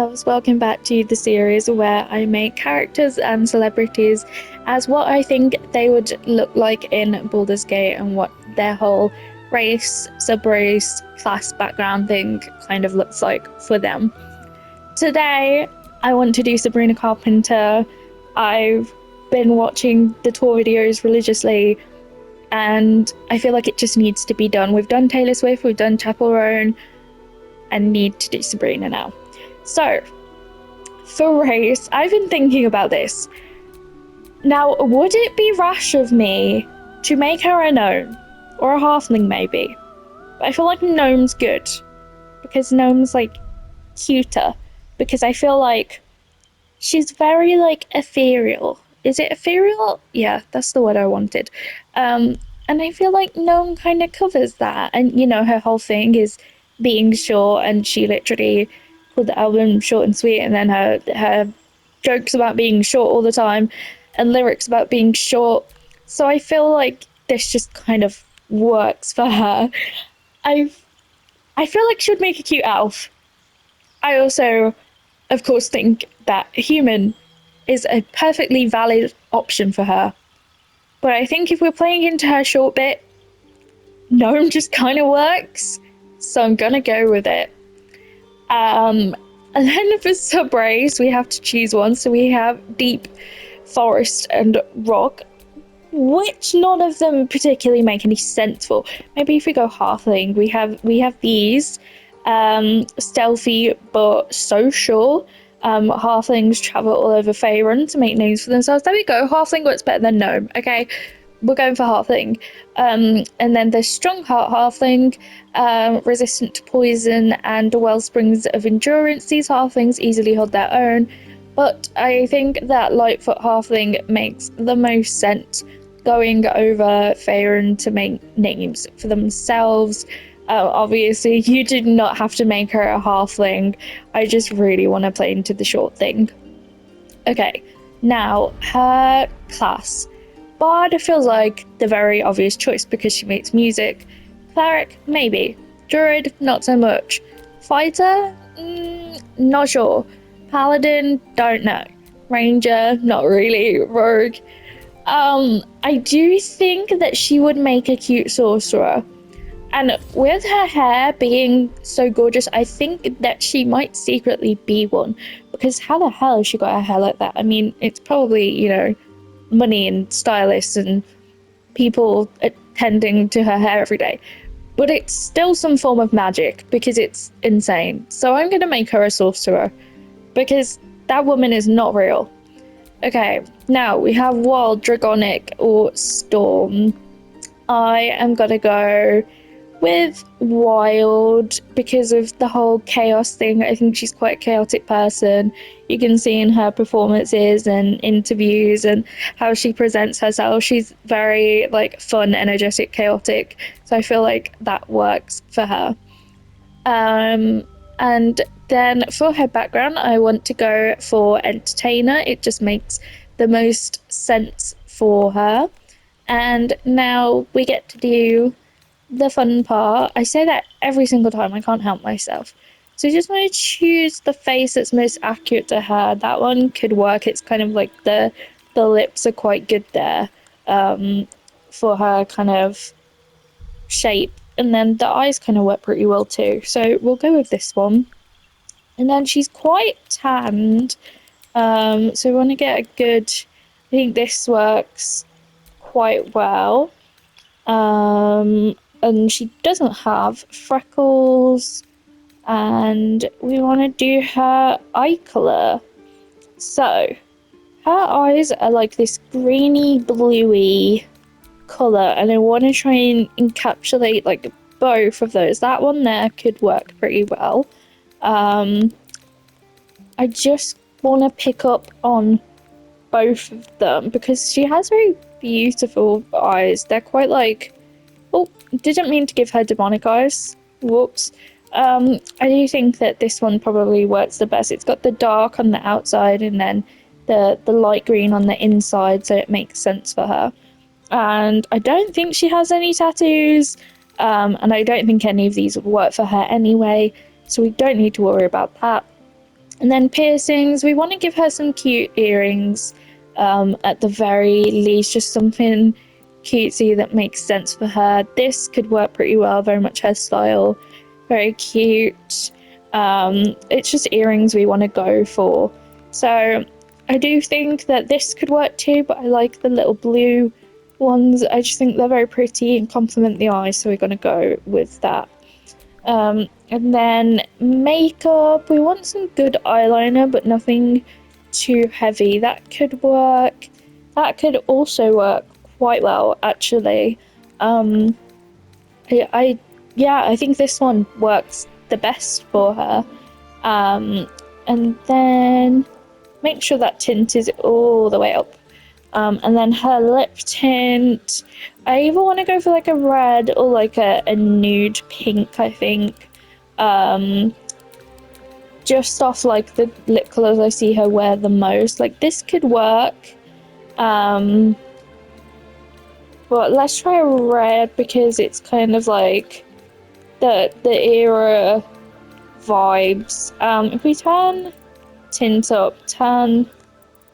loves, welcome back to the series where I make characters and celebrities as what I think they would look like in Baldur's Gate and what their whole race, subrace, class background thing kind of looks like for them. Today, I want to do Sabrina Carpenter. I've been watching the tour videos religiously and I feel like it just needs to be done. We've done Taylor Swift, we've done Chapel Roan, and need to do Sabrina now. So, for race, I've been thinking about this. Now, would it be rash of me to make her a gnome? Or a halfling, maybe? But I feel like gnome's good. Because gnome's, like, cuter. Because I feel like she's very, like, ethereal. Is it ethereal? Yeah, that's the word I wanted. And I feel like gnome kind of covers that. And, you know, her whole thing is being short, and she literally called the album Short and Sweet, and then her jokes about being short all the time and lyrics about being short. So I feel like this just kind of works for her. I feel like she would make a cute elf. I also, of course, think that human is a perfectly valid option for her. But I think if we're playing into her short bit, gnome just kind of works. So I'm gonna go with it. And then for subrace, we have to choose one. So we have deep, forest, and rock, which none of them particularly make any sense for. Maybe if we go halfling, we have these stealthy but social. Halflings travel all over Faerun to make names for themselves. There we go. Halfling works better than gnome. Okay, we're going for halfling. And then there's strong heart halfling, resistant to poison and wellsprings of endurance. These halflings easily hold their own, but I think that lightfoot halfling makes the most sense going over Faerun to make names for themselves. Obviously, you did not have to make her a halfling. I just really want to play into the short thing. Okay, now her class. Bard feels like the very obvious choice because she makes music. Cleric, maybe. Druid, not so much. Fighter, not sure. Paladin, don't know. Ranger, not really. Rogue. I do think that she would make a cute sorcerer. And with her hair being so gorgeous, I think that she might secretly be one. Because how the hell has she got her hair like that? I mean, it's probably, you know, money and stylists and people attending to her hair every day, but it's still some form of magic because it's insane. So I'm gonna make her a sorcerer because that woman is not real. Okay, now we have wild, dragonic, or storm. I am gonna go with wild because of the whole chaos thing. I think she's quite a chaotic person. You can see in her performances and interviews and how she presents herself. She's very like fun, energetic, chaotic. So I feel like that works for her. And then for her background, I want to go for entertainer. It just makes the most sense for her. And now we get to do the fun part. I say that every single time, I can't help myself. So I just want to choose the face that's most accurate to her. That one could work. It's kind of like the lips are quite good there for her kind of shape. And then the eyes kind of work pretty well too. So we'll go with this one. And then she's quite tanned. So we want to get a good, I think this works quite well. And she doesn't have freckles, and we want to do her eye colour. So her eyes are like this greeny bluey colour, and I want to try and encapsulate like both of those. That one there could work pretty well. I just want to pick up on both of them because she has very beautiful eyes. They're quite like, oh, didn't mean to give her demonic eyes. Whoops. I do think that this one probably works the best. It's got the dark on the outside and then the light green on the inside, so it makes sense for her. And I don't think she has any tattoos, and I don't think any of these would work for her anyway, so we don't need to worry about that. And then piercings, we want to give her some cute earrings, at the very least, just something cutesy that makes sense for her. This could work pretty well, very much her style, very cute. It's just earrings we want to go for. So I do think that this could work too, but I like the little blue ones. I just think they're very pretty and complement the eyes, so we're going to go with that. And then makeup, we want some good eyeliner, but nothing too heavy. That could work. That could also work quite well, actually. Um, yeah, I think this one works the best for her. And then make sure that tint is all the way up. And then her lip tint, I either want to go for like a red or like a nude pink, I think. Just off like the lip colors I see her wear the most. Like this could work. But let's try a red because it's kind of like the era vibes. If we turn tint up, turn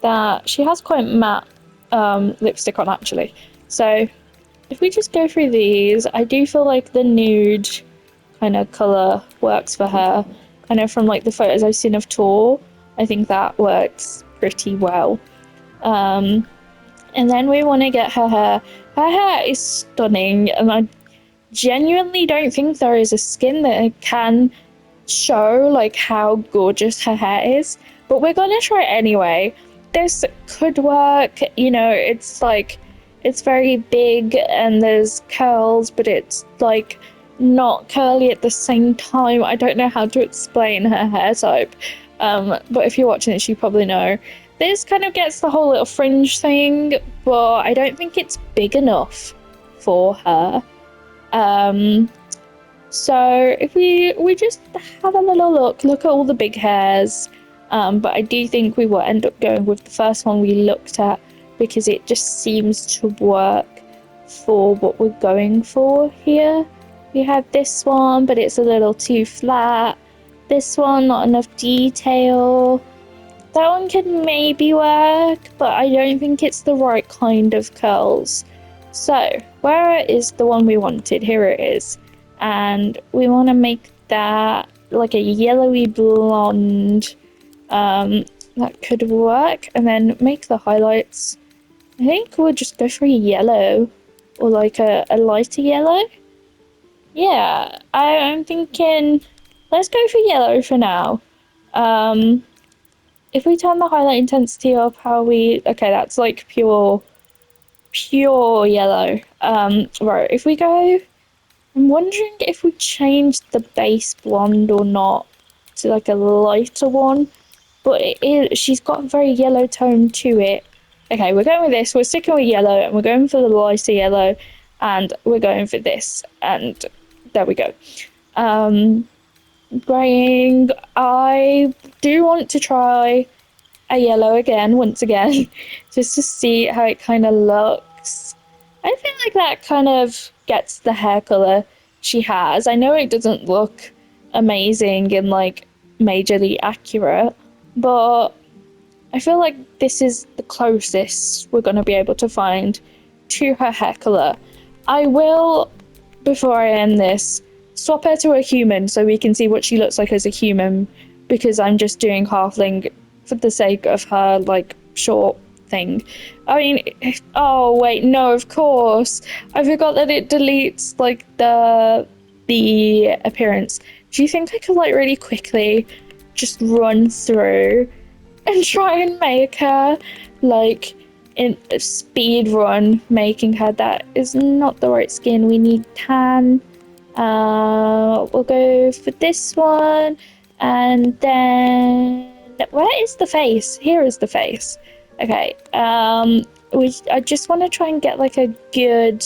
that, she has quite matte lipstick on actually. So if we just go through these, I do feel like the nude kind of colour works for her. Kind of from like the photos I've seen of Tor, I think that works pretty well. And then we want to get her hair. Her hair is stunning, and I genuinely don't think there is a skin that can show like how gorgeous her hair is. But we're gonna try it anyway. This could work, you know, it's like it's very big and there's curls, but it's like not curly at the same time. I don't know how to explain her hair type. But if you're watching this, you probably know. This kind of gets the whole little fringe thing, but I don't think it's big enough for her. So if we just have a little look at all the big hairs. But I do think we will end up going with the first one we looked at because it just seems to work for what we're going for here. We have this one, but it's a little too flat. This one, not enough detail. That one could maybe work, but I don't think it's the right kind of curls. So, where is the one we wanted? Here it is. And we want to make that like a yellowy blonde. That could work. And then make the highlights. I think we'll just go for a yellow. Or like a lighter yellow. Yeah, I'm thinking let's go for yellow for now. If we turn the highlight intensity up, okay, that's like pure yellow. Right, if we go, I'm wondering if we change the base blonde or not to like a lighter one, but she's got a very yellow tone to it. Okay, we're going with this. We're sticking with yellow, and we're going for the lighter yellow, and we're going for this, and there we go. Graying, I do want to try a yellow again, once again, just to see how it kind of looks. I feel like that kind of gets the hair color she has. I know it doesn't look amazing and like majorly accurate, but I feel like this is the closest we're going to be able to find to her hair color. I will, before I end this, swap her to a human so we can see what she looks like as a human, because I'm just doing halfling for the sake of her like short thing. I mean, oh wait, no, of course I forgot that it deletes like the appearance. Do you think I could like really quickly just run through and try and make her like in a speed run, making her that is not the right skin? We need tan. We'll go for this one, and then where is the face? Here is the face. Okay. I just want to try and get like a good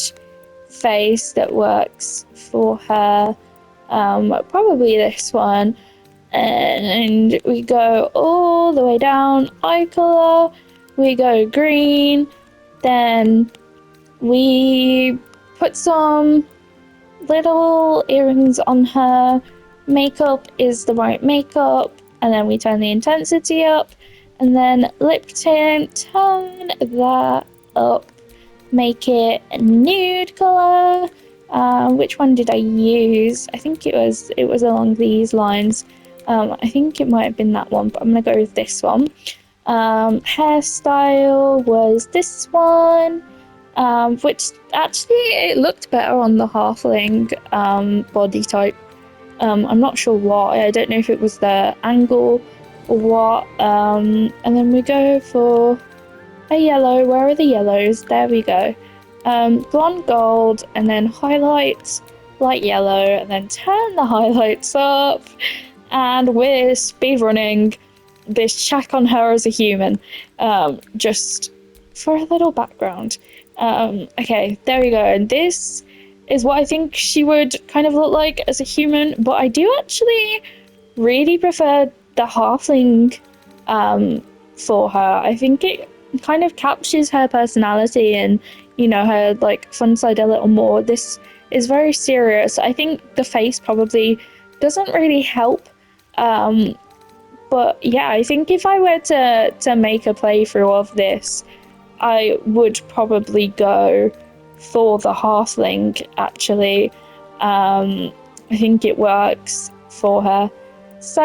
face that works for her. Probably this one. And we go all the way down. Eye color. We go green. Then we put some little earrings on her. Makeup is the right makeup. and then we turn the intensity up, and then lip tint, turn that up, make it a nude color. Which one did I use? I think it was along these lines. I think it might have been that one, but I'm gonna go with this one. Hairstyle was this one, which actually it looked better on the halfling body type. I'm not sure why. I don't know if it was the angle or what. And then we go for a yellow. Where are the yellows? There we go. Blonde gold, and then highlights light yellow, and then turn the highlights up. And we're speedrunning this check on her as a human, just for a little background. Okay, there we go. And this is what I think she would kind of look like as a human, but I do actually really prefer the halfling for her. I think it kind of captures her personality and, you know, her like fun side a little more. This is very serious. I think the face probably doesn't really help. But yeah, I think if I were to make a playthrough of this, I would probably go for the halfling, actually. I think it works for her. So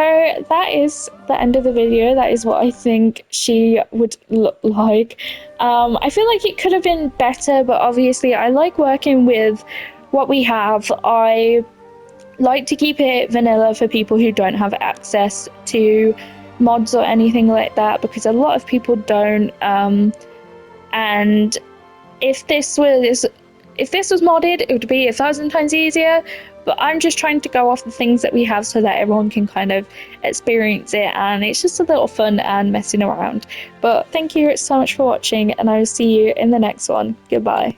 that is the end of the video. That is what I think she would look like. I feel like it could have been better, but obviously I like working with what we have. I like to keep it vanilla for people who don't have access to mods or anything like that, because a lot of people don't. And if this was modded, it would be 1,000 times easier. But I'm just trying to go off the things that we have so that everyone can kind of experience it, and it's just a little fun and messing around. But thank you so much for watching, and I will see you in the next one. Goodbye.